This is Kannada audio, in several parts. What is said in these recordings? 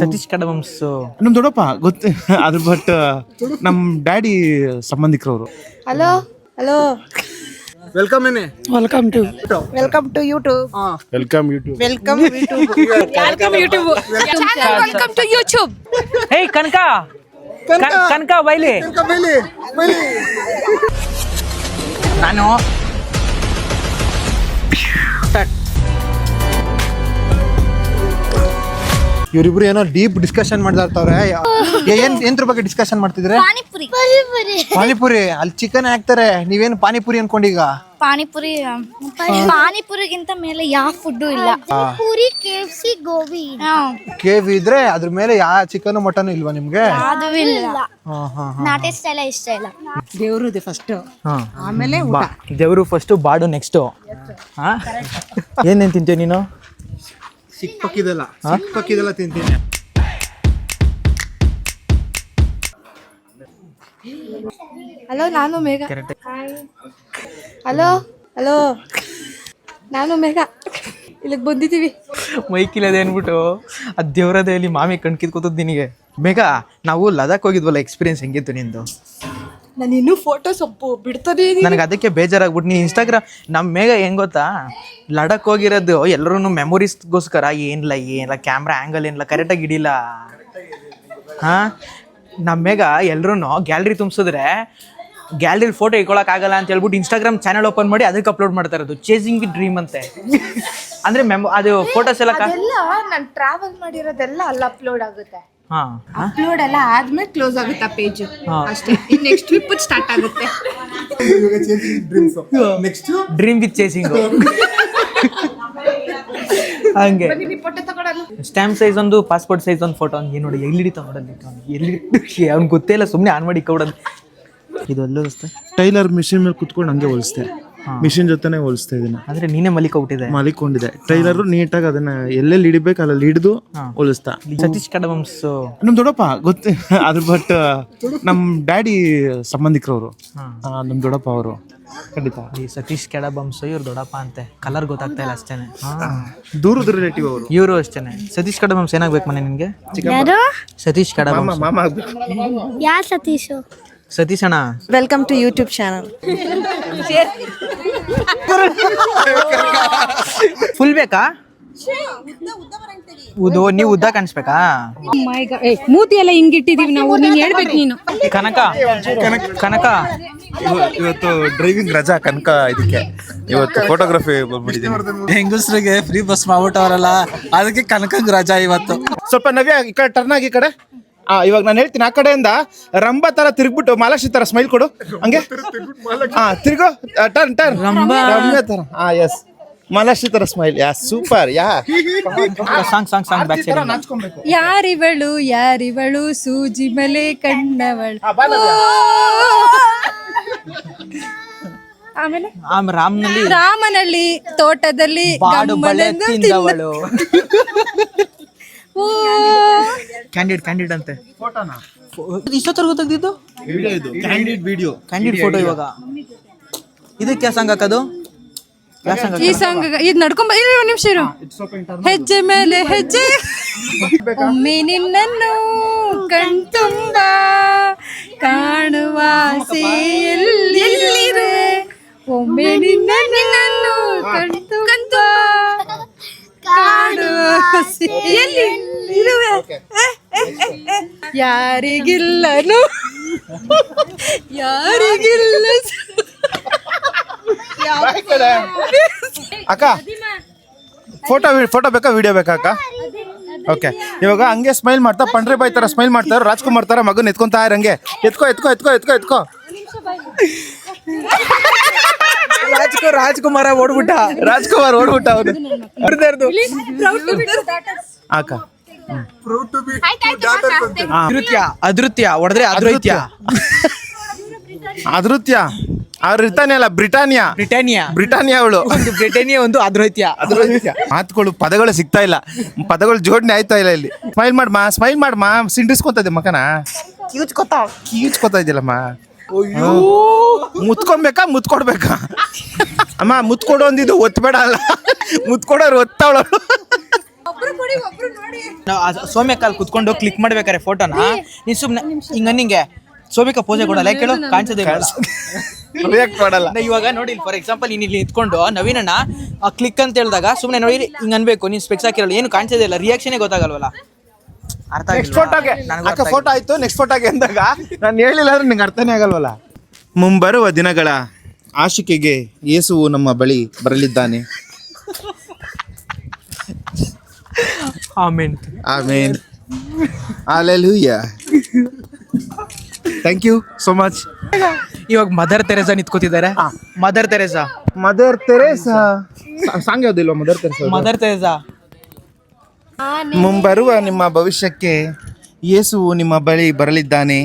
ಸತೀಶ್ ಕಡಬಮ್ಸ್ ನಮ್ ದೊಡ್ಡಪ್ಪ ಗೊತ್ತ ಅದ್ರ ಬಟ್ ನಮ್ ಡ್ಯಾಡಿ ಸಂಬಂಧಿಕರವರು. ಹಲೋ ಹಲೋ, ವೆಲ್ಕಮ್ ಏನೇ, welcome to YouTube, welcome YouTube, welcome to YouTube. Hey Kanaka Kanaka ಬೈಲಿ. ನಾನು ಇವರಿಬ್ರು ಏನೋ ಡೀಪ್ ಡಿಸ್ಕಷನ್ ಮಾಡ್ತಾ ಇರ್ತಾವ್ರೆ. ಏನ್ರ ಬಗ್ಗೆ ಡಿಸ್ಕಷನ್ ಮಾಡ್ತಿದ್ರೆ? ಪಾನಿಪುರಿ. ಅಲ್ಲಿ ಚಿಕನ್ ಹಾಕ್ತಾರೆ, ನೀವೇನು ಪಾನಿಪುರಿ ಅನ್ಕೊಂಡೀಗ? ಪಾನಿಪುರಿಗಿಂತ ಮೇಲೆ ಯಾವ ಫುಡ್ ಇಲ್ಲ. ಪೂರಿ, KFC, ಗೋಬಿ. ಕೇವಿ ಇದ್ರೆ ಅದ್ರ ಮೇಲೆ ಯಾವ ಚಿಕನ್ ಮಟನ್ ಇಲ್ವಾ ನಿಮ್ಗೆ? ಅದು ಇಲ್ಲ. ನಾಟಿ ಸ್ಟೈಲ್ ಇಷ್ಟ ಇಲ್ಲ. ದೇವ್ರದ್ದು ಫಸ್ಟ್, ಆಮೇಲೆ ದೇವರು ಫಸ್ಟ್, ಬಾಡು ನೆಕ್ಸ್ಟ್. ಏನೇನ್ ತಿಂತೀವಿ ನೀನು? ಸಿಕ್ ಪಕ್ಕಿದೆಲ್ಲ ತಿಂತೀನಿ. ಹಲೋ, ನಾನು ಮೇಘ. ಹಲೋ ಹಲೋ, ನಾನು ಮೇಘ. ಇಲ್ಲಿಗೆ ಬಂದಿದ್ದೀವಿ. ಮೈಕಿಲ್ಲದೆ ಅನ್ಬಿಟ್ಟು ಆ ದೇವ್ರದಲ್ಲಿ ಮಾಮಿ ಕಣ್ಕಿದ್ ಕೂತದ್ ನಿನಗೆ. ಬೇಗ ನಾವು ಲದಾಖ್ ಹೋಗಿದ್ವಲ್ಲ, ಎಕ್ಸ್ಪೀರಿಯನ್ಸ್ ಹೆಂಗಿತ್ತು ನಿಂದು? ನಾನು ಇನ್ನೂ ಫೋಟೋ ಸೊಪ್ಪು ಬಿಡ್ತಾನೆ. ನನಗೆ ಅದಕ್ಕೆ ಬೇಜಾರಾಗ್ಬಿಟ್ಟು ನೀ ಇನ್ಸ್ಟಾಗ್ರಾಮ್ ನಮ್ಮ ಮೇಘ ಹೆಂಗ್ ಗೊತ್ತಾ, ಲಡಕ್ ಹೋಗಿರೋದು ಎಲ್ಲರೂ ಮೆಮೊರೀಸ್ಗೋಸ್ಕರ. ಏನಿಲ್ಲ ಕ್ಯಾಮ್ರಾ ಆ್ಯಂಗಲ್ ಏನಿಲ್ಲ, ಕರೆಕ್ಟಾಗಿ ಹಿಡಿಲ್ಲ. ನಮ್ಮ ಮೇಘ ಎಲ್ಲರೂ ಗ್ಯಾಲರಿ ತುಂಬಿಸಿದ್ರೆ ಗ್ಯಾಲರಿ ಫೋಟೋ ಇಟ್ಕೊಳಕ್ಕಾಗಲ್ಲ ಅಂತ ಹೇಳ್ಬಿಟ್ಟು ಇನ್ಸ್ಟಾಗ್ರಾಮ್ ಚಾನಲ್ ಓಪನ್ ಮಾಡಿ ಅದಕ್ಕೆ ಅಪ್ಲೋಡ್ ಮಾಡ್ತಾ ಇರೋದು. ಚೇಸಿಂಗ್ ಡ್ರೀಮ್ ಅಂತೆ. ಅಂದರೆ ಅದು ಫೋಟೋಸ್ ಎಲ್ಲ ನಾನು ಟ್ರಾವೆಲ್ ಮಾಡಿರೋದೆಲ್ಲ ಅಲ್ಲಿ ಅಪ್ಲೋಡ್ ಆಗುತ್ತೆ. ಹಾಂ, ಅಪ್ಲೋಡ್ ಎಲ್ಲ ಆದ್ಮೇಲೆ ಕ್ಲೋಸ್ ಆಗುತ್ತೆ ಪೇಜ್ ಅಷ್ಟೇ. ನೆಕ್ಸ್ಟ್ ಟ್ರಿಪ್ ಸ್ಟಾರ್ಟ್ ಆಗುತ್ತೆ. Dream with chasing. ಹಂಗೆ ಸ್ಟ್ಯಾಂಪ್ ಸೈಜ್ ಒಂದು, ಪಾಸ್ಪೋರ್ಟ್ ಸೈಜ್ ಒಂದು ಫೋಟೋ ಹಂಗೆ ನೋಡಿ. ಎಲ್ಲಿ ಹಿಡಿತಾವ ನೋಡಲ್ಲಿ, ಅವ್ನು ಗೊತ್ತೇ ಇಲ್ಲ, ಸುಮ್ಮನೆ ಆನ್ ಮಾಡಿ ಕೊಡೋದು. ಇದು ಅಲ್ಲೋಸ್ತೆ ಟೈಲರ್ ಮಿಷಿನ್ ಮೇಲೆ ಕುತ್ಕೊಂಡು ಹಂಗೆ ಹೊಲಿಸ್ತೆ, ಮಿಷಿನ್ ಜೊತೆನೆ ಹೋಲಿಸ್ತಾ ಇದೀನಿ. ಅಂದ್ರೆ ನೀನೇ ಮಲಿಕೊಂಡಿದೆ. ಟೈಲರ್ ನೀಟಾಗಿ ಅದನ್ನ ಎಲ್ಲೆಲ್ಲಿ ಹಿಡಿಬೇಕು ಅಲ್ಲಲ್ಲಿ ಹಿಡಿದು ಹೋಲಿಸ್ತಾ. ಸತೀಶ್ ಕಡಬಮ್ಸ್ ನಮ್ ದೊಡ್ಡಪ್ಪ ಗೊತ್ತ ಅದ್ರ ಬಟ್ ನಮ್ ಡ್ಯಾಡಿ ಸಂಬಂಧಿಕರವರು. ನಮ್ ದೊಡ್ಡಪ್ಪ ಅವರು ಖಂಡಿತ. ಈ ಸತೀಶ್ ಕಡಬಮ್ಸ್ ಇವ್ರು ದೊಡ್ಡಪ್ಪ ಅಂತೆ. ಕಲರ್ ಗೊತ್ತಾಗ್ತಾ ಇಲ್ಲ ಅಷ್ಟೇನೆ. ದೂರದ ರಿಲೇಟಿವ್ ಅವರು. ಇವರು ಅಷ್ಟೇನೆ. ಸತೀಶ್ ಕಡಬಮ್ಸ್ ಏನಾಗ್ಬೇಕು ಮನೆ ನಿನ್ಗೆ? ಸತೀಶ್ ಕಡಬಮ್ಸ್. ಮಾಮ ಆಗ್ಬೇಕು. ಯಾ ಸತೀಶು? ಸತೀಶ್ ಅಣ್ಣ, welcome to YouTube channel. Full ಬೇಕಾ? ನೀವು ಉದ್ದ ಕಾಣಿಸ್ಬೇಕಾ? ಮೂತಿ ಎಲ್ಲ ಹಿಂಗಿಟ್ಟಿದೀವಿ ನಾವು. ನೀನ್ ಹೇಳ್ಬೇಕು ನೀನು. ಕನಕ ಇವತ್ತು ಡ್ರೈವಿಂಗ್ ರಜಾ ಕನಕ. ಇದಕ್ಕೆ ಇವತ್ತು ಫೋಟೋಗ್ರಫಿ ಬಂದ್ಬಿಟ್ಟಿದ್ದೀನಿ. ಹೆಂಗಸ್ರಿಗೆ ಫ್ರೀ ಬಸ್ ಮಾಡ್ಬಿಟ್ಟವ್ರಲ್ಲ, ಅದಕ್ಕೆ ಕನಕಂಗ್ ರಜಾ ಇವತ್ತು. ಸ್ವಲ್ಪ ನವ್ಯ ಈ ಕಡೆ ಟರ್ನ್ ಆಗಿ ಈ ಕಡೆ. ಇವಾಗ ನಾನು ಹೇಳ್ತೀನಿ, ಆ ಕಡೆಯಿಂದ ರಂಭ ತರ ತಿರ್ಗ್ಬಿಟ್ಟು ಮಾಲಾಶ್ರೀ ತರ ಸ್ಮೈಲ್ ಕೊಡು. ಹಂಗೆ ತಿರ್ಗೋ, ಟರ್ನ್ ರಮ್ಯ ತರ. ಎಸ್, ಮಾಲಾಶ್ರೀ ತರ smile. Super. Song back side. ಯಾರಿವಳು ಸೂಜಿ ಮಲೆ ಕಣ್ಣವಳು. ಆಮೇಲೆ ರಾಮನಲ್ಲಿ ತೋಟದಲ್ಲಿ ಬಾಡು ಬಳೆ ತಿಂದವಳು. ಕ್ಯಾಂಡಿಡ್ ಅಂತೆ. ಇಷ್ಟೊತ್ತರ ಗೊತ್ತಾಗ್ತಿದ್ದು ಕ್ಯಾಂಡಿಡ್ ಫೋಟೋ. ಇವಾಗ ಇದಕ್ಕೆ ಯಾವ ಸಾಂಗ್ ಹಾಕೋದು? ಈ ಸಾಂಗ್ ಇದು ನಡ್ಕೊಂಡ್ ನಿಮಿಷ ಇರು. ಹೆಜ್ಜೆ ಮೇಲೆ ಹೆಜ್ಜೆ, ಒಮ್ಮೆ ನಿನ್ನನ್ನು ಕಣ್ತುಂಬ ಕಾಣುವ ಎಲ್ಲಿದೆ, ಒಮ್ಮೆ ನಿನ್ನನ್ನು ಕಣ್ತುಂಬ ಯಾರಿಗಿಲ್ಲನು ಯಾರಿಗಿಲ್ಲ. ಅಕ್ಕ ಫೋಟೋ ಬೇಕಾ ವಿಡಿಯೋ ಬೇಕಾ ಅಕ್ಕ? ಓಕೆ, ಇವಾಗ ಹಂಗೆ ಸ್ಮೈಲ್ ಮಾಡ್ತಾ ಪಂಡ್ರಿ ಬಾಯ್ ತರ ಸ್ಮೈಲ್ ಮಾಡ್ತಾರೆ. ರಾಜ್ಕುಮಾರ್ ತರ ಮಗನ್ ಎತ್ಕೊಂತ ಹಂಗೆ ಎತ್ಕೋ. ರಾಜ್ಕುಮಾರ್ ಓಡ್ಬಿಟ್ಟ ಅವನು. ಅಕ್ಕ ಅದೃತ್ಯ ಹೊಡೆದ್ರೆ ಅದೃತ್ಯ. ಅವ್ರು ಇರ್ತಾನೆ ಅಲ್ಲ, ಬ್ರಿಟಾನಿಯಾ ಅವಳು. ಬ್ರಿಟಾನಿಯಾ ಒಂದು ಅದೃತ್ಯ. ಮಾತುಗಳು ಪದಗಳು ಸಿಗ್ತಾ ಇಲ್ಲ, ಪದಗಳು ಜೋಡಣೆ ಆಯ್ತಾ ಇಲ್ಲ. ಇಲ್ಲಿ ಸ್ಮೈಲ್ ಮಾಡ್ಮಾ ಸಿಂಡಿಸ್ಕೊತದೆ ಮಕನ. ಕೀಚ್ಕೊತಾ ಇದೆಯಲ್ಲಮ್ಮ. ಮುತ್ಕೊಡ್ಬೇಕಾ ಅಮ್ಮ? ಮುತ್ಕೊಡು ಅಂದಿದ್ದು ಒತ್ಬೇಡ ಅಲ್ಲ, ಮುತ್ಕೊಡೋರು ಒತ್ತವಳು. ಸೌಮ್ಯಕ್ಕ ಅಲ್ಲಿ ಕುತ್ಕೊಂಡು ಕ್ಲಿಕ್ ಮಾಡ್ಬೇಕಾರೆ ಫೋಟೋನ ನೀನ್ ಸುಮ್ನೆ ಹಿಂಗೆ ಸೌಮ್ಯಕ್ಕ ಪೋಸೆ ಕೊಡಲ್ಲ ಕೇಳು ಕಾಣಿಸೋದೇ ರಿಯಾಕ್ಟ್ ಮಾಡಲ್ಲ. ಇವಾಗ ನೋಡಿ ಫಾರ್ ಎಕ್ಸಾಂಪಲ್ ನೀನ್ ಇಲ್ಲಿ ನಿಂತ್ಕೊಂಡು ನವೀನಣ್ಣ ಕ್ಲಿಕ್ ಅಂತ ಹೇಳಿದಾಗ ಸುಮ್ನೆ ನೋಡಿ ಹಿಂಗ್ ಅನ್ಬೇಕು ನೀನ್ ಸ್ಪೆಕ್ಸ್ ಹಾಕಿರಲ್ಲ ಏನು ಕಾಣಿಸೋದೇ ಇಲ್ಲ, ರಿಯಾಕ್ಷನೇ ಗೊತ್ತಾಗಲ್ವಲ್ಲ. ಅರ್ಥ ನೆಕ್ಸ್ಟ್ ಫೋಟೋಗೆ ಅಕ್ಕ ಫೋಟೋ ಆಯ್ತು, ನೆಕ್ಸ್ಟ್ ಫೋಟೋಗೆ ಅಂದಾಗ ನಾನು ಹೇಳಿಲ್ಲ ಅಂದ್ರೆ ನಿಂಗೆ ಅರ್ಥನೇ ಆಗಲ್ವಲ್ಲ. ಮುಂಬರುವ ದಿನಗಳ ಆಶಿಕೆಗೆ ಯೇಸುವು ನಮ್ಮ ಬಳಿ ಬರಲಿದ್ದಾನೆ. Amen amen hallelujah. Thank you so much. ಇವಾಗ ಮದರ್ ತೆರೇಸಾ ನಿಂತ್ಕೋತಿದ್ದಾರೆ. ಮದರ್ ತೆರೇಸಾ ಸಾಂಗ್ ಯಾವ್ದಿಲ್ವ ಮದರ್ ತೆರೇಸಾ? ಮದರ್ ತೆರೇಸಾ ಮುಂಬರುವ ನಿಮ್ಮ ಭವಿಷ್ಯಕ್ಕೆ ಯೇಸುವು ನಿಮ್ಮ ಬಳಿ ಬರಲಿದ್ದಾನೆ.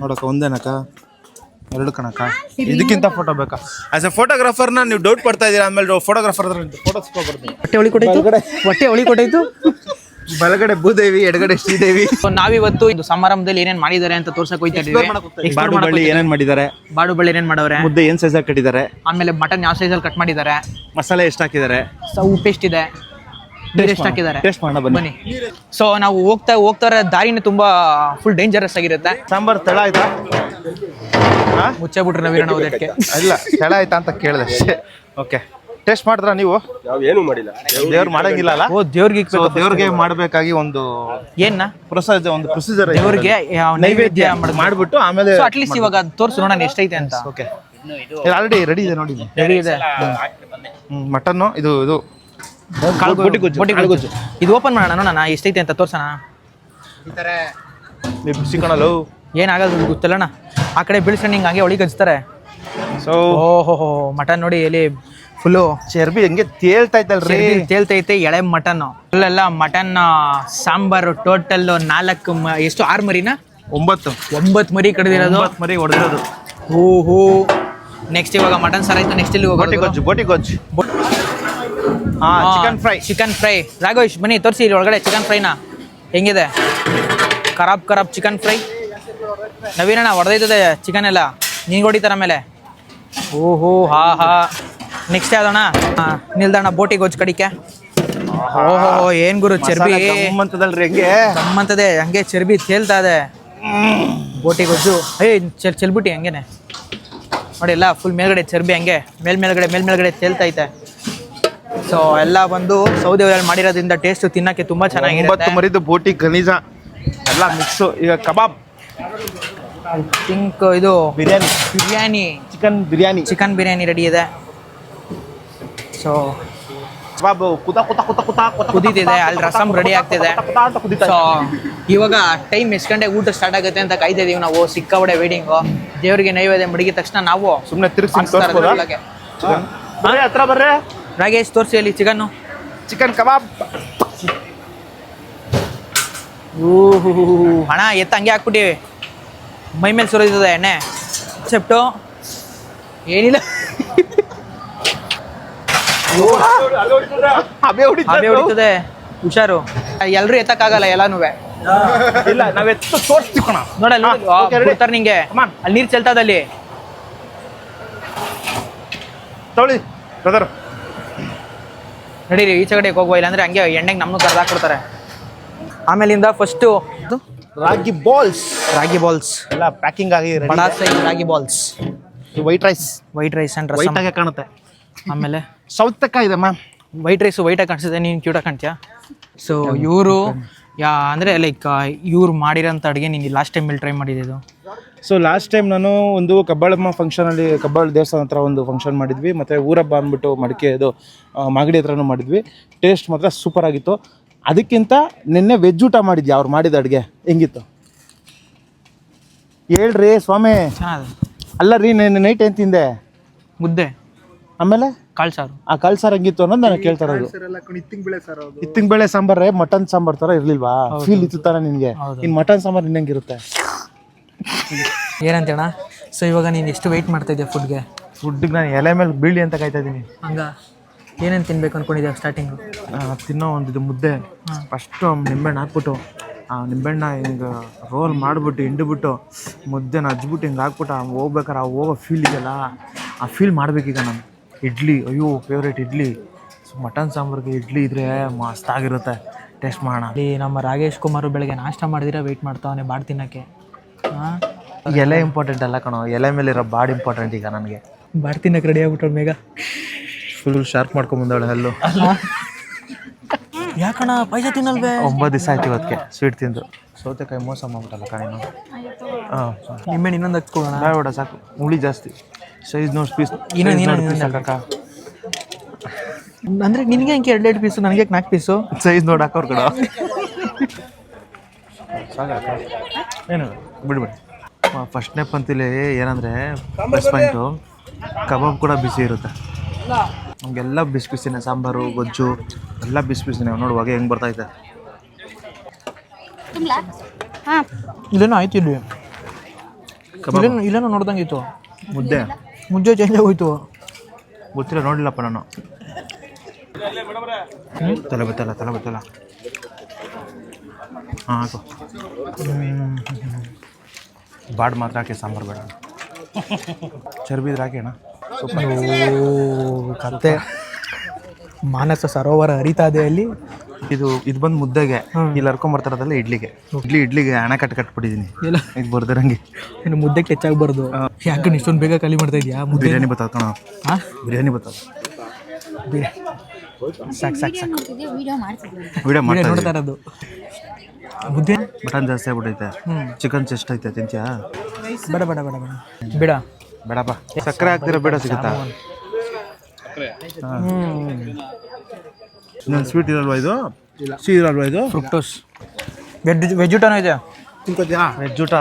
ನೋಡಕ್ಕ ಒಂದೇನಕ್ಕ ಎರಡು ಕಣಕ್ಕ ಇದಕ್ಕಿಂತ ಫೋಟೋ ಬೇಕಾ? ಆಸ್ ಎ ಫೋಟೋಗ್ರಾಫರ್ನ ನೀವು ಡೌಟ್ ಪಡ್ತಾ ಇದ್ದೀರಾ, ಆಮೇಲೆ ಫೋಟೋಗ್ರಾಫರ್ ಫೋಟೋ ಸಿಕ್ಕೋಗ್ಬಿಡ್ತೀನಿ. ಹೊಟ್ಟೆ ಒಳಿ ಕೊಟ್ಟಾಯ್ತು. ಬಲಗಡೆ ಭೂದೇವಿ, ಎಡಗಡೆ ಶ್ರೀದೇವಿ. ನಾವಿವತ್ತು ಇದು ಸಮಾರಂಭದಲ್ಲಿ ಏನೇನ್ ಮಾಡಿದ್ದಾರೆ ಅಂತ ತೋರ್ಸಕ್ ಹೋಯ್ತಾ ಇದೀವಿ. ಬಾಡುಬಳ್ಳಿ ಏನೇನ್ ಮಾಡಿದ್ದಾರೆ, ಬಾಡುಬಳ್ಳಿ ಏನೇನ್ ಮಾಡವ್ರೆ, ಮುದ್ದೆ ಏನ್ ಸೈಜ್ ಕಟ್ಟಿದ್ದಾರೆ, ಆಮೇಲೆ ಮಟನ್ ಯಾವ ಸೈಜಲ್ಲಿ ಕಟ್ ಮಾಡಿದ್ದಾರೆ, ಮಸಾಲೆ ಎಷ್ಟು ಹಾಕಿದ್ದಾರೆ, ಉಪ್ಪು ಎಷ್ಟಿದೆ, ನೀರು ಎಷ್ಟು ಹಾಕಿದ್ದಾರೆ, ಟೇಸ್ಟ್ ಮಾಡೋಣ ಬನ್ನಿ. ಸೊ ನಾವು ಹೋಗ್ತಾ ದಾರಿನೇ ತುಂಬಾ ಫುಲ್ ಡೇಂಜರಸ್ ಆಗಿರುತ್ತೆ. ಸಾಂಬಾರ್ ತಳ ಆಯ್ತಾ? ಮುಚ್ಚೆ ಬಿಟ್ರೆ ನವೀನ ಓದಕ್ಕೆ ಇಲ್ಲ ತಳ ಆಯ್ತಾ ಅಂತ ಕೇಳಿದೆ ಅಷ್ಟೇ. ಓಕೆ, ಟೇಸ್ಟ್ ಮಾಡಿದ್ರ ನೀವು? ಏನು ಮಾಡಿಲ್ಲ, ದೇವ್ರು ಮಾಡಂಗಿಲ್ಲ ಅಲ್ಲ? ಓ ದೇವ್ರಿಗೆ ದೇವ್ರಿಗೆ ಮಾಡಬೇಕಾಗಿ ಒಂದು ಏನ ಪ್ರೊಸೀಜರ್ ದೇವ್ರಿಗೆ ನೈವೇದ್ಯ ಮಾಡ್ಬಿಟ್ಟು ಆಮೇಲೆ ಅಟ್ಲೀಸ್ಟ್ ಇವಾಗ ತೋರ್ಸು ನೋಡೋಣ ಎಷ್ಟೈತೆ ಅಂತ. ಓಕೆ, ಆಲ್ರೆಡಿ ರೆಡಿ ಇದೆ ನೋಡಿ. ರೆಡಿ ಇದೆ ಮಟನ್ನು. ಇದು ಇದು ಗೊಜ್ಜು. ಇದು ಓಪನ್ ಮಾಡೋಣ ನೋಡೋಣ ಎಷ್ಟೈತೆ ಅಂತ ತೋರ್ಸೋಣ. ಬಿಸಿಕಣಲು ಏನಾಗಲ್ಲ ಗೊತ್ತಲ್ಲಣ್ಣ, ಆ ಕಡೆ ಬೀಳ್ಸ್ಕೊಂಡು ಹಿಂಗೆ ಹಂಗೆ ಒಳಗೆ ಹಚ್ತಾರೆ. ಸೊ ಓಹೋ ಮಟನ್ ನೋಡಿ ಎಲ್ಲಿ ಫುಲ್ಲು ಚರ್ಬಿ ಹೆಂಗೆ ತೇಲ್ತೈತಲ್ರಿ, ತೇಲ್ತೈತೆ ಎಳೆ ಮಟನ್. ಅಲ್ಲೆಲ್ಲ ಮಟನ್ ಸಾಂಬಾರು ಟೋಟಲ್ 4 ಎಷ್ಟು 6 ಮರಿನಾ 9 ಮರಿ ಕಡ್ದಿರೋದು, ಮರಿ ಹೊಡೆದಿರೋದು. ಓಹೋ ನೆಕ್ಸ್ಟ್ ಇವಾಗ ಮಟನ್ ಸಾರ್ ಆಯ್ತು. ನೆಕ್ಸ್ಟ್ ಇಲ್ಲಿ ಬೋಟಿ ಗೊಜ್ಜು ಚಿಕನ್ ಫ್ರೈ. ರಾಘವೇಶ್ ಬನ್ನಿ ತೋರಿಸಿ ಇಲ್ಲಿ ಒಳಗಡೆ ಚಿಕನ್ ಫ್ರೈನ ಹೆಂಗಿದೆ. ಖರಾಬ್ ಚಿಕನ್ ಫ್ರೈ. ನವೀನಣ್ಣ ಹೊಡೆದೈತದೆ ಚಿಕನ್ ಎಲ್ಲ, ನೀನು ಹೊಡಿತಾರ ಆಮೇಲೆ. ಓಹೋ ಹಾ ನೆಕ್ಸ್ಟ್ ಯಾವ್ದಣ್ಣ? ನಿಲ್ದಣ್ಣ ಬೋಟಿ ಗೊಜ್ಜು ಕಡಿಕೆ. ಓಹೋ ಏನ್ ಗುರು ಚರ್ಬಿ ಗಮ್ಮಂತದಲ್ರಿ, ಹೆಂಗೆ ಗಮ್ಮಂತದೆ ಹಂಗೆ ಚರ್ಬಿ ತೇಲ್ತಾ ಇದೆ. ಬೋಟಿ ಗೊಜ್ಜು ಚೆಲ್ಬಿಟ್ಟಿ ಹಂಗೇನೆ ನೋಡಿ, ಎಲ್ಲ ಫುಲ್ ಮೇಲ್ಗಡೆ ಚರ್ಬಿ ಹಂಗೆ ಮೇಲ್ಗಡೆ ತೇಲ್ತೈತೆ. ಸೊ ಎಲ್ಲ ಬಂದು ಸೌದೆ ಒಲೆಯಲ್ಲಿ ಮಾಡಿರೋದ್ರಿಂದ ಟೇಸ್ಟ್ ತಿನ್ನಕ್ಕೆ ತುಂಬಾ ಚೆನ್ನಾಗಿರುತ್ತೆ. 9 ಮರಿದು ಬೋಟಿ ಗಣೀಜ ಎಲ್ಲ ಮಿಕ್ಸು. ಈಗ ಕಬಾಬ್, ಥಿಂಕ್ ಇದು ಬಿರಿಯಾನಿ ಚಿಕನ್ ಬಿರಿಯಾನಿ ರೆಡಿ ಇದೆ. ಸೊ ಕಬಾಬ್ ಕುದೀತಿದೆ, ಅಲ್ಲಿ ರಸಮ್ ರೆಡಿ ಆಗ್ತಿದೆ. ಸೊ ಇವಾಗ ಟೈಮ್ ಎಷ್ಟು ಗಂಟೆಗೆ ಊಟ ಸ್ಟಾರ್ಟ್ ಆಗುತ್ತೆ ಅಂತ ಕಾಯ್ತಾ ಇದೀವಿ ನಾವು. ಸಿಕ್ಕಾಬಡೆ ವೇಟಿಂಗು. ದೇವರಿಗೆ ನೈವೇದ್ಯ ಮಡಗಿದ ತಕ್ಷಣ ನಾವು ಸುಮ್ಮನೆ ತಿರುಗಿಸಿ ಹತ್ರ ಬರ್ರೆ. ರಾಗೇಶ್ ತೋರಿಸಿ ಅಲ್ಲಿ ಚಿಕನ್ ಕಬಾಬ್. ಹಣ ಎತ್ತ ಹಂಗೆ ಹಾಕ್ಬಿಟ್ಟಿವಿ, ಮೈ ಮೇಲೆ ಸುರಿತದೆ ಎಣ್ಣೆ. ಸೆಪ್ಟು ಏನಿಲ್ಲ, ಹಬೆ ಹೊಡಿತದೆ, ಹುಷಾರು. ಎಲ್ರು ಎತ್ತಕ್ಕಾಗಲ್ಲ ಎಲ್ಲಾನು. ಇಲ್ಲ ನಾವ್ ಎತ್ತು ತೋರಿಸ್ತೀವಿ ಕಣ. ನೋಡಲ್ಲ ನಿಂಗೆ ಅಲ್ಲಿ ನೀರು ಚೆಲ್ತದ ಅಲ್ಲಿ. ತೊಳಿ ಬ್ರದರ್ ನಡೀರಿ ಈಚೆ ಕಡೆಗೆ ಹೋಗುವ, ಇಲ್ಲಾಂದ್ರೆ ಹಂಗೆ ಎಣ್ಣೆಗೆ ನಮ್ಮನ್ನು ಕರೆದಾಕ್ಬಿಡ್ತಾರೆ. ಆಮೇಲಿಂದ ಫಸ್ಟು ರಾಗಿ ಬಾಲ್ಸ್ ಎಲ್ಲ ಪ್ಯಾಕಿಂಗ್ ಆಗಿ ಬಡಾ size ragi balls. White rice and white ಆಗಿ ಕಾಣುತ್ತೆ. ಆಮೇಲೆ ಸೌತೆಕಾಯಿ ಇದೆ ಮ್ಯಾಮ್. ವೈಟ್ ರೈಸು ವೈಟಾಗಿ ಕಾಣಿಸುತ್ತೆ, ನೀನು ಕ್ಯೂಟಾಗಿ ಕಾಣ್ತೀಯಾ. ಸೊ ಇವರು ಅಂದರೆ ಲೈಕ್ ಇವ್ರು ಮಾಡಿರೋಂಥ ಅಡುಗೆ ನೀನು ಲಾಸ್ಟ್ ಟೈಮಲ್ಲಿ ಟ್ರೈ ಮಾಡಿದ್ದು? ಸೊ ಲಾಸ್ಟ್ ಟೈಮ್ ನಾನು ಒಂದು ಕಬ್ಬಾಳಮ್ಮ ಫಂಕ್ಷನಲ್ಲಿ, ಕಬ್ಬಾಳ ದೇವಸ್ಥಾನ ಹತ್ರ ಒಂದು ಫಂಕ್ಷನ್ ಮಾಡಿದ್ವಿ, ಮತ್ತು ಊರಬ್ಬ ಅಂದ್ಬಿಟ್ಟು ಮಡಿಕೆ ಇದು ಮಾಗಡಿ ಹತ್ರನೂ ಮಾಡಿದ್ವಿ. ಟೇಸ್ಟ್ ಮಾತ್ರ ಸೂಪರ್ ಆಗಿತ್ತು. ಅದಕ್ಕಿಂತ ನಿನ್ನೆ ವೆಜ್ ಊಟ ಮಾಡಿದ್ಯಾ, ಅವ್ರು ಮಾಡಿದ ಅಡುಗೆ ಹೆಂಗಿತ್ತು ಹೇಳ್ರಿ ಸ್ವಾಮಿ? ಚೆನ್ನಾಗಿದೆ. ಅಲ್ಲ ರೀ, ನೈಟ್ ಏನು ತಿಂದೆ? ಮುದ್ದೆ ಆಮೇಲೆ ಕಾಳು ಸಾರು. ಆ ಕಾಳು ಸಾರು ಹೆಂಗಿತ್ತು ಅನ್ನೋದು ನಾನು ಕೇಳ್ತಾ ಇರೋದು. ಇತ್ತಿಂಗ್ ಬೇಳೆ ಸಾಂಬಾರೇ ಮಟನ್ ಸಾಂಬಾರ್ ಥರ ಇರಲಿಲ್ವಾ? ಫೀಲ್ ಇತ್ತು ತಾನೆ ನಿನಗೆ? ಇನ್ನು ಮಟನ್ ಸಾಂಬಾರು ಇನ್ನಂಗಿರುತ್ತೆ ಏನಂತೇಣ? ಸೊ ಇವಾಗ ನೀನು ಎಷ್ಟು ವೆಯ್ಟ್ ಮಾಡ್ತಾ ಇದೆಯಾ ಫುಡ್ಗೆ? ನಾನು ಎಲೆ ಮೇಲೆ ಬೀಳಿ ಅಂತ ಕಾಯ್ತಾ ಇದ್ದೀನಿ. ಹಂಗ ಏನೇನು ತಿನ್ಬೇಕು ಅಂದ್ಕೊಂಡಿದ್ದೆ ಸ್ಟಾರ್ಟಿಂಗು? ತಿನ್ನೋ ಒಂದು ಇದು ಮುದ್ದೆ ಫಸ್ಟು ನಿಂಬೆಹಣ್ಣು ಹಾಕ್ಬಿಟ್ಟು, ಆ ನಿಂಬೆಹಣ್ಣ ಹಿಂಗೆ ರೋಲ್ ಮಾಡಿಬಿಟ್ಟು ಹಿಂಡ್ಬಿಟ್ಟು ಮುದ್ದೆನ ಹಚ್ಬಿಟ್ಟು ಹಿಂಗೆ ಹಾಕ್ಬಿಟ್ಟು ಹೋಗ್ಬೇಕಾರೆ ಆ ಹೋಗೋ ಫೀಲ್ ಇದೆಯಲ್ಲ, ಆ ಫೀಲ್ ಮಾಡಬೇಕೀಗ ನಾನು. ಇಡ್ಲಿ, ಅಯ್ಯೋ ಫೇವ್ರೇಟ್ ಇಡ್ಲಿ. ಮಟನ್ ಸಾಂಬಾರ್ಗೆ ಇಡ್ಲಿ ಇದ್ರೆ ಮಸ್ತಾಗಿರುತ್ತೆ. ಟೇಸ್ಟ್ ಮಾಡೋಣ. ಇಲ್ಲಿ ನಮ್ಮ ರಾಗೇಶ್ ಕುಮಾರ್ ಬೆಳಗ್ಗೆ ನಾಷ್ಟ ಮಾಡಿದಿರ ವೆಯ್ಟ್ ಮಾಡ್ತಾವನೆ ಬಾಡ್ ತಿನ್ನಕ್ಕೆ. ಹಾಂ, ಎಲೆ ಇಂಪಾರ್ಟೆಂಟ್ ಅಲ್ಲ ಕಣೋ, ಎಲೆ ಮೇಲಿರೋ ಬಾಡ್ ಇಂಪಾರ್ಟೆಂಟ್ ಈಗ ನನಗೆ. ಬಾಡ್ ತಿನ್ನಕ್ಕೆ ರೆಡಿ ಆಗ್ಬಿಟ್ಟವ್ರು ಬೇಗ. ಫುಲ್ ಶಾರ್ಪ್ ಮಾಡ್ಕೊಂಬಂದವಳೆ ಹಲ್ಲು. ಯಾಕಣ್ಣ ಪೈಸಾ ತಿನ್ನಲ್ವೇ? 9 ದಿವಸ ಆಯ್ತು ಇವತ್ತಿಗೆ ಸ್ವೀಟ್ ತಿಂದು. ಸೌತೆಕಾಯಿ ಮೋಸ ಮಾಡ್ಬಿಟ್ಟಲ್ಲ ಕಣೇನು. ಹಾಂ, ನಿಮ್ಮೇನು ಇನ್ನೊಂದು ಹಚ್ಕೊಳ್ಳೋಣ? ಬೇಡ ಸಾಕು, ಹುಳಿ ಜಾಸ್ತಿ. ಸೈಜ್ ನೋಡಿ ಪೀಸ್ ಇನ್ನೊಂದು ಸಾಕಕ್ಕ. ಅಂದರೆ ನಿನಗೆ ಹೆಂಗೆ 2 ಪೀಸು, ನನಗೆ 4 ಪೀಸು? ಸೈಜ್ ನೋಡಿ ಹಾಕೋರು ಕಡ. ಸಾಕ ಏನು ಬಿಡ್ಬಿಡಿ. ಫಸ್ಟ್ನೇ ಪಂತಿಲಿ ಏನಂದರೆ ಪ್ಲಸ್ ಪಾಯಿಂಟು, ಕಬಾಬ್ ಕೂಡ ಬಿಸಿ ಇರುತ್ತೆ. ನಮಗೆಲ್ಲ ಬಿಸಿ ಬಿಸಿನೇ, ಸಾಂಬಾರು ಗೊಜ್ಜು ಎಲ್ಲ ಬಿಸಿ ಬಿಸಿನೇ. ನೋಡುವಾಗ ಹೆಂಗೆ ಬರ್ತೈತೆ. ಇಲ್ಲೇನೋ ಆಯ್ತು, ಇಲ್ಲಿ ಕಬಾಬ್ ಇಲ್ಲೇನೋ ನೋಡ್ದಂಗೆ ಇತ್ತು. ಮುದ್ದೆ ಚೇಂಜ್ ಆಗೋಯ್ತು. ಗೊತ್ತಿಲ್ಲ, ನೋಡಿಲ್ಲಪ್ಪ ನಾನು. ತಲೆ ಬತ್ತಲ್ಲ. ಹಾಂ ಹಾಕು. ಬಾಡ್ ಮಾತ್ರ ಹಾಕಿ, ಸಾಂಬಾರು ಬೇಡ. ಚರ್ಬಿದ್ರೆ ಹಾಕಿ ಅಣ್ಣ. ಕತೆ ಮಾನಸ ಸರೋವರ ಹರಿತಾ ಇದೆ ಅಲ್ಲಿ. ಇದು ಬಂದು ಮುದ್ದೆಗೆ, ಇಲ್ಲಿ ಹರ್ಕೊಂಬರ್ತಾರದಲ್ಲ ಇಡ್ಲಿಗೆ ಹಣ ಕಟ್ಬಿಟ್ಟಿದ್ದೀನಿ. ಇದು ಬರ್ದಿರಂಗೆ ಇನ್ನು ಮುದ್ದೆಗೆ ಹೆಚ್ಚಾಗಬಾರ್ದು. ಯಾಕೆ ಇಷ್ಟೊಂದು ಬೇಗ ಖಾಲಿ ಮಾಡ್ತಾ ಇದೆಯಾ? ಬಿರಿಯಾನಿ ಬರ್ತದ ಕಣ. ಹಾಂ, ಬಿರಿಯಾನಿ ಬರ್ತದ. ಸಾಕು ವಿಡಿಯೋ ಮಾಡ್ತಿದ್ವಿ. ವಿಡಿಯೋ ಮಾಡ್ತಾ ನೋಡ್ತಾ ಇರೋದು. ಮುದ್ದೆ ಮಟನ್ ಜಾಸ್ತಿ ಆಗ್ಬಿಟ್ಟೈತೆ. ಚಿಕನ್ ಚೆಸ್ಟ್ ಐತೆ, ತಿಂತ್ಯಾ? ಬೇಡ ಬೇಡಪ್ಪ. ಸಕ್ಕರೆ ಹಾಕ್ದಿರ ಬೇಡ ಸಿಗುತ್ತಾ? ನನ್ನ ಸ್ವೀಟ್ ಇರಲ್ವಾ ಇದು? ಸಿಹಿ ಇರಲ್ವಾ ಇದು? ಫ್ರುಕ್ಟೋಸ್. ವೆಜ್ ಊಟನೂ ಇದೆ. ತಿನ್ಕೋದ್ಯಾ? ವೆಜ್ ಊಟ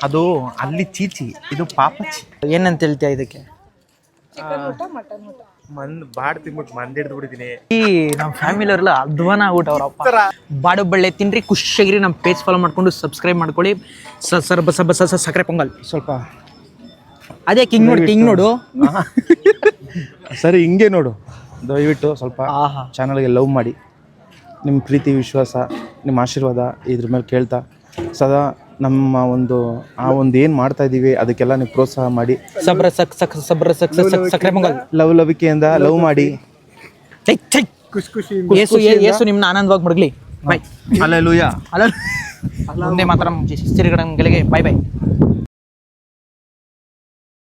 ಅದು ಅಲ್ಲಿ ಚೀಚಿ, ಇದು ಪಾಪಚ್ಚಿ. ಏನಂತ ಹೇಳ್ತೀಯ ಇದಕ್ಕೆ? ಬಾಡ್ ತಿನ್ಬಿಟ್ಟು ಮಂದಿ ಹಿಡ್ದು ಬಿಟ್ಟಿದ್ದೀನಿ. ಈ ನಮ್ಮ ಫ್ಯಾಮಿಲಿ ಅವರೆಲ್ಲ ಅಧ್ವಾನ ಆಗ್ಬಿಟ್ಟವ್ರಪ್ಪ. ಬಾಡು ಬಳ್ಳೆ ತಿನ್ರಿ, ಖುಷಿಯಾಗಿರಿ. ನಮ್ಮ ಪೇಜ್ ಫಾಲೋ ಮಾಡ್ಕೊಂಡು ಸಬ್ಸ್ಕ್ರೈಬ್ ಮಾಡ್ಕೊಳ್ಳಿ. ಸಕ್ಕರೆ ಪೊಂಗಲ್ ಸ್ವಲ್ಪ ಅದೇ ಹಿಂಗ್ ನೋಡು. ಸರಿ, ಹಿಂಗೆ ನೋಡು. ದಯವಿಟ್ಟು ಸ್ವಲ್ಪ ಆಹಾ, ಚಾನಲ್ಗೆ ಲವ್ ಮಾಡಿ, ನಿಮ್ಮ ಪ್ರೀತಿ ವಿಶ್ವಾಸ, ನಿಮ್ಮ ಆಶೀರ್ವಾದ ಇದ್ರ ಮೇಲೆ ಕೇಳ್ತಾ ಸದಾ ನಮ್ಮ ಒಂದು ಏನು ಮಾಡ್ತಾ ಇದ್ದೀವಿ ಅದಕ್ಕೆಲ್ಲ ನೀವು ಪ್ರೋತ್ಸಾಹ ಮಾಡಿ. ಸಕ್ಕರೆ ಪೊಂಗಲ್ ಲವಿಕೆಯಿಂದ ಲವ್ ಮಾಡಿ. ಏಸು ನಿಮ್ನ ಆನಂದವಾಗಿ ಮಡಗ್ಲಿ. ಬೈ. ಅಲ್ಲೆಲ್ಲೂಯ್ಯ. ಮುಂದೆ ಮಾತ್ರ ಗೆಲೆಗೆ. ಬೈ.